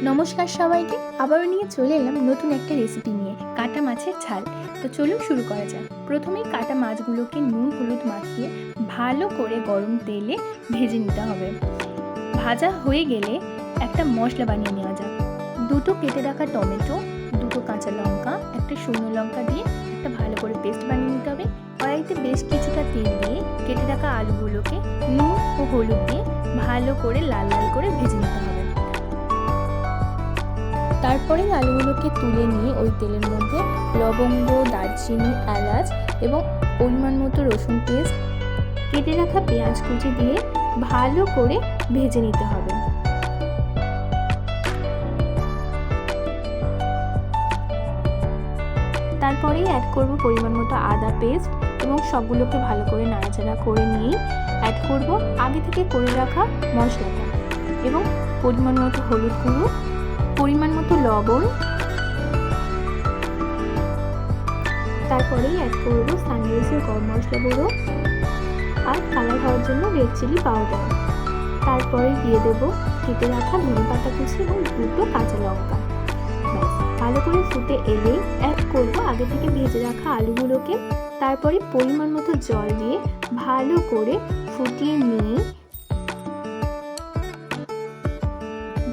নমস্কার সবাইকে, আবারও নিয়ে চলে এলাম নতুন একটা রেসিপি নিয়ে, কাটা মাছের ঝাল। তো চলুন শুরু করা যাক। প্রথমেই কাটা মাছগুলোকে নুন হলুদ মাখিয়ে ভালো করে গরম তেলে ভেজে নিতে হবে। ভাজা হয়ে গেলে একটা মশলা বানিয়ে নেওয়া যাক। দুটো কেটে রাখা টমেটো, দুটো কাঁচা লঙ্কা, একটা শুকনো লঙ্কা দিয়ে একটা ভালো করে পেস্ট বানিয়ে নিতে হবে। কড়াইতে বেশ কিছুটা তেল দিয়ে কেটে রাখা আলুগুলোকে নুন ও হলুদ দিয়ে ভালো করে লাল লাল করে ভেজে নিতে হবে। তারপরে আলুগুলোকে তুলে নিয়ে ওই তেলের মধ্যে লবঙ্গ, দারচিনি, এলাচ এবং পরিমাণ মতো রসুন পেস্ট, কেটে রাখা পেঁয়াজ কুচি দিয়ে ভালো করে ভেজে নিতে হবে। তারপরেই অ্যাড করব পরিমাণ মতো আদা পেস্ট এবং সবগুলোকে ভালো করে নাড়াচাড়া করে নিয়েই অ্যাড করব আগে থেকে করে রাখা মশলাটা এবং পরিমাণ মতো হলুদ গুঁড়ো, পরিমাণ মতো লবণ, তারপরেই অ্যাড করব সানরাইজের গরম মশলা গুঁড়ো আর কালার হওয়ার জন্য রেড চিলি পাউডার। তারপরে দিয়ে দেব কেটে রাখা ধনেপাতা কুচি এবং দুটো কাঁচা লঙ্কা। ভালো করে ফুটে এলেই অ্যাড করব আগে থেকে ভেজে রাখা আলুগুলোকে। তারপরে পরিমাণ মতো জল দিয়ে ভালো করে ফুটিয়ে নিয়ে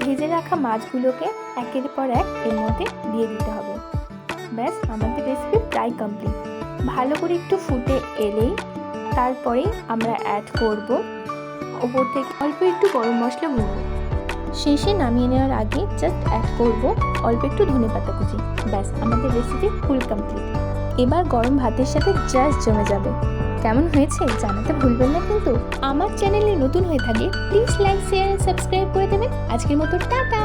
ভেজে রাখা মাছগুলোকে একের পর এক এর মধ্যে দিয়ে দিতে হবে। ব্যাস, আমাদের রেসিপি প্রায় কমপ্লিট। ভালো করে একটু ফুটে এলেই তারপরে আমরা অ্যাড করব ওপর থেকে অল্প একটু গরম মশলা গুঁড়ো। শেষে নামিয়ে নেওয়ার আগে জাস্ট অ্যাড করব অল্প একটু ধনেপাতা কুচি। ব্যাস, আমাদের রেসিপি ফুল কমপ্লিট। এবার গরম ভাতের সাথে জাস্ট জমে যাবে। কেমন হয়েছে জানাতে ভুলবেন না কিন্তু। আমার চ্যানেলে নতুন হয়ে থাকে প্লিজ লাইক, শেয়ার, সাবস্ক্রাইব করে দেবেন। আজকের মতো টাটা।